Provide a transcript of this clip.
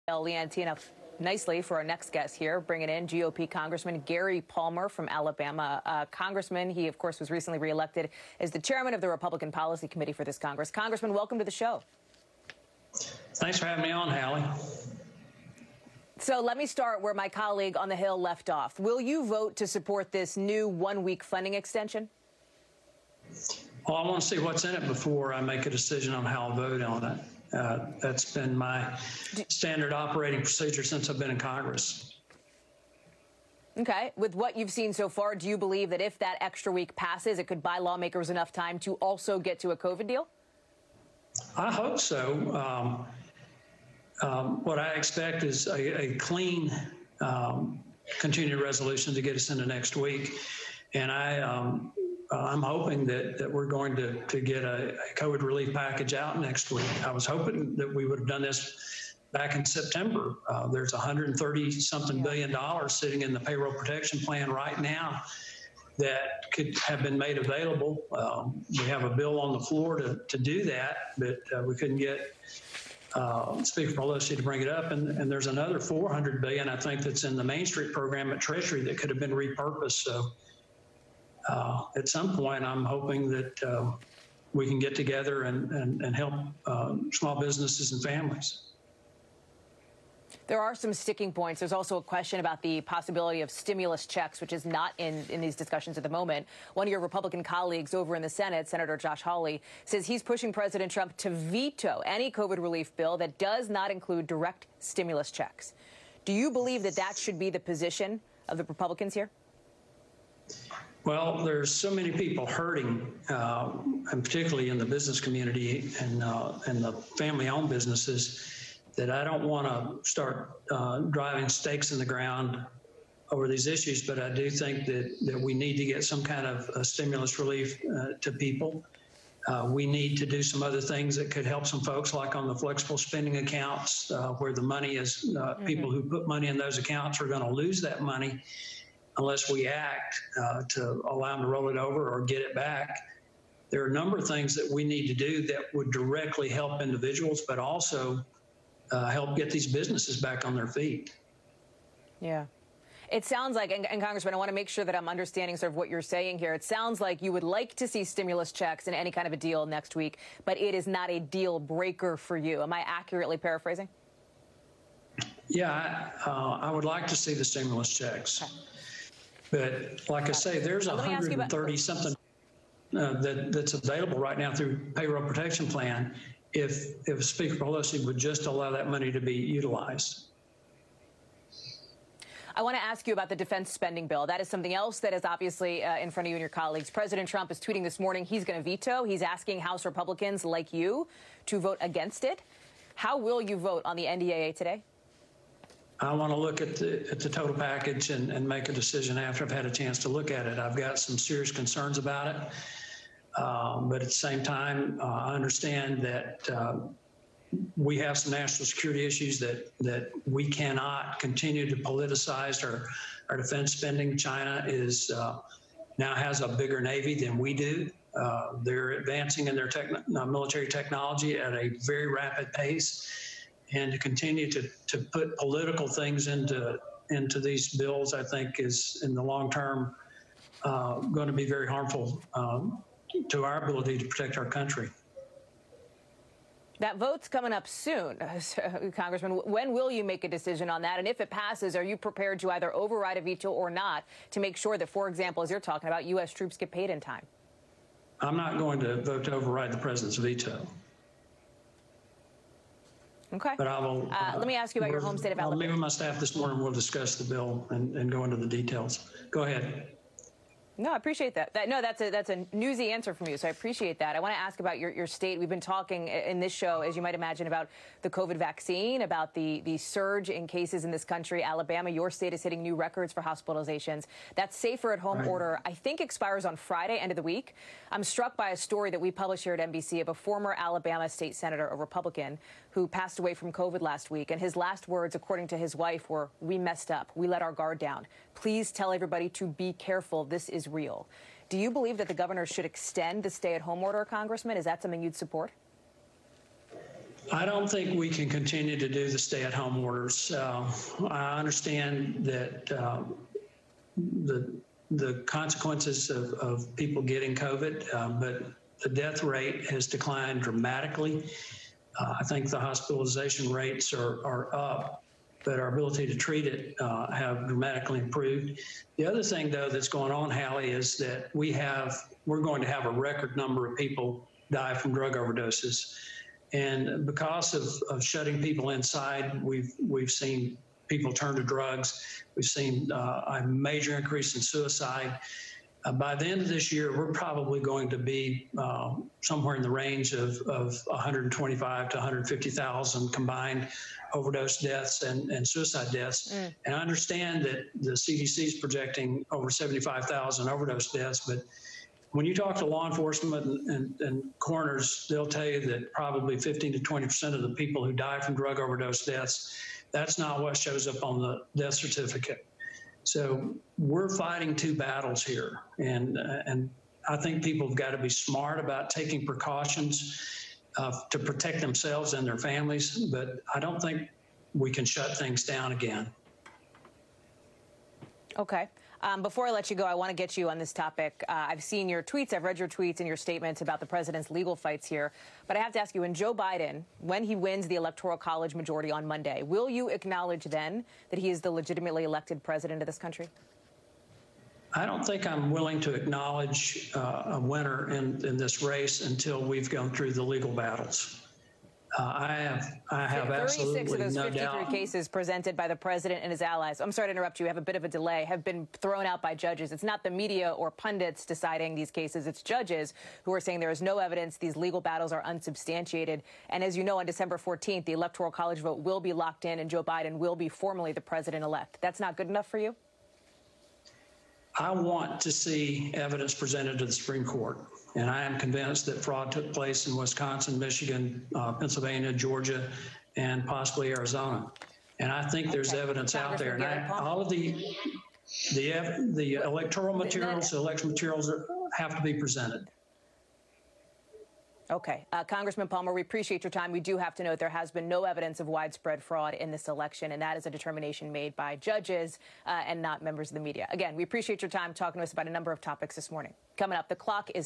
Leanne, teeing up nicely for our next guest here, bringing in GOP Congressman Gary Palmer from Alabama. Congressman, he, of course, was recently reelected as the chairman of the Republican Policy Committee for this Congress. Congressman, welcome to the show. Thanks for having me on, Hallie. So let me start where my colleague on the Hill left off. Will you vote to support this new one-week funding extension? Well, I want to see what's in it before I make a decision on how I'll vote on it. That's been my standard operating procedure since I've been in Congress. Okay. With what you've seen so far, do you believe that if that extra week passes, it could buy lawmakers enough time to also get to a COVID deal? I hope so. What I expect is a clean continuing resolution to get us into next week. And I'm hoping that we're going to get a COVID relief package out next week. I was hoping that we would have done this back in September. There's $130-something billion sitting in the payroll protection plan right now that could have been made available. We have a bill on the floor to do that, but we couldn't get Speaker Pelosi to bring it up. And there's another $400 billion, I think, that's in the Main Street program at Treasury that could have been repurposed. So at some point, I'm hoping that we can get together and help small businesses and families. There are some sticking points. There's also a question about the possibility of stimulus checks, which is not in these discussions at the moment. One of your Republican colleagues over in the Senate, Senator Josh Hawley, says he's pushing President Trump to veto any COVID relief bill that does not include direct stimulus checks. Do you believe that that should be the position of the Republicans here? Well, there's so many people hurting, and particularly in the business community and the family-owned businesses, that I don't want to start driving stakes in the ground over these issues. But I do think that we need to get some kind of stimulus relief to people. We need to do some other things that could help some folks, like on the flexible spending accounts, where the money is, people who put money in those accounts are going to lose that money unless we act to allow them to roll it over or get it back. There are a number of things that we need to do that would directly help individuals, but also help get these businesses back on their feet. Yeah. It sounds like, and Congressman, I want to make sure that I'm understanding sort of what you're saying here. It sounds like you would like to see stimulus checks and any kind of a deal next week, but it is not a deal breaker for you. Am I accurately paraphrasing? Yeah, I would like to see the stimulus checks. Okay. But like I say, there's 130-something that's available right now through payroll protection plan if Speaker Pelosi would just allow that money to be utilized. I want to ask you about the defense spending bill. That is something else that is obviously in front of you and your colleagues. President Trump is tweeting this morning he's going to veto. He's asking House Republicans like you to vote against it. How will you vote on the NDAA today? I want to look at the total package and make a decision after I've had a chance to look at it. I've got some serious concerns about it. But at the same time, I understand that we have some national security issues that we cannot continue to politicize our defense spending. China is now has a bigger Navy than we do. They're advancing in their military technology at a very rapid pace. And to continue to put political things into these bills, I think, is in the long term going to be very harmful to our ability to protect our country. That vote's coming up soon, Congressman. When will you make a decision on that? And if it passes, are you prepared to either override a veto or not to make sure that, for example, as you're talking about, U.S. troops get paid in time? I'm not going to vote to override the president's veto. Okay. But I will. Let me ask you about your home state of Alabama. I'll meet with my staff this morning. We'll discuss the bill and go into the details. Go ahead. No, I appreciate that. That's a newsy answer from you, so I appreciate that. I want to ask about your state. We've been talking in this show, as you might imagine, about the COVID vaccine, about the surge in cases in this country. Alabama, your state, is hitting new records for hospitalizations. That safer at home order, I think, expires on Friday, end of the week. I'm struck by a story that we published here at NBC of a former Alabama state senator, a Republican, who passed away from COVID last week. And his last words, according to his wife, were, "We messed up. We let our guard down. Please tell everybody to be careful. This is real." Do you believe that the governor should extend the stay-at-home order, Congressman? Is that something you'd support? I don't think we can continue to do the stay-at-home orders. I understand that the consequences of people getting COVID, but the death rate has declined dramatically. I think the hospitalization rates are up, but our ability to treat it have dramatically improved. The other thing, though, that's going on, Hallie, is that we're going to have a record number of people die from drug overdoses. And because of shutting people inside, we've seen people turn to drugs. We've seen a major increase in suicide. By the end of this year, we're probably going to be somewhere in the range of 125 to 150,000 combined overdose deaths and suicide deaths. And I understand that the CDC is projecting over 75,000 overdose deaths, but when you talk to law enforcement and coroners, they'll tell you that probably 15 to 20% of the people who die from drug overdose deaths, that's not what shows up on the death certificate. So we're fighting two battles here. And I think people have got to be smart about taking precautions to protect themselves and their families. But I don't think we can shut things down again. Okay. Before I let you go, I want to get you on this topic. I've seen your tweets, I've read your tweets and your statements about the president's legal fights here. But I have to ask you, when Joe Biden, when he wins the Electoral College majority on Monday, will you acknowledge then that he is the legitimately elected president of this country? I don't think I'm willing to acknowledge a winner in this race until we've gone through the legal battles. I have absolutely 36 of those no 53 doubt. cases presented by the president and his allies, I'm sorry to interrupt you, have a bit of a delay, have been thrown out by judges. It's not the media or pundits deciding these cases. It's judges who are saying there is no evidence. These legal battles are unsubstantiated. And as you know, on December 14th, the Electoral College vote will be locked in and Joe Biden will be formally the president-elect. That's not good enough for you? I want to see evidence presented to the Supreme Court. And I am convinced that fraud took place in Wisconsin, Michigan, Pennsylvania, Georgia, and possibly Arizona. And I think there's evidence out there. And all of the electoral materials, the election materials have to be presented. Okay. Congressman Palmer, we appreciate your time. We do have to note there has been no evidence of widespread fraud in this election, and that is a determination made by judges and not members of the media. Again, we appreciate your time talking to us about a number of topics this morning. Coming up, the clock is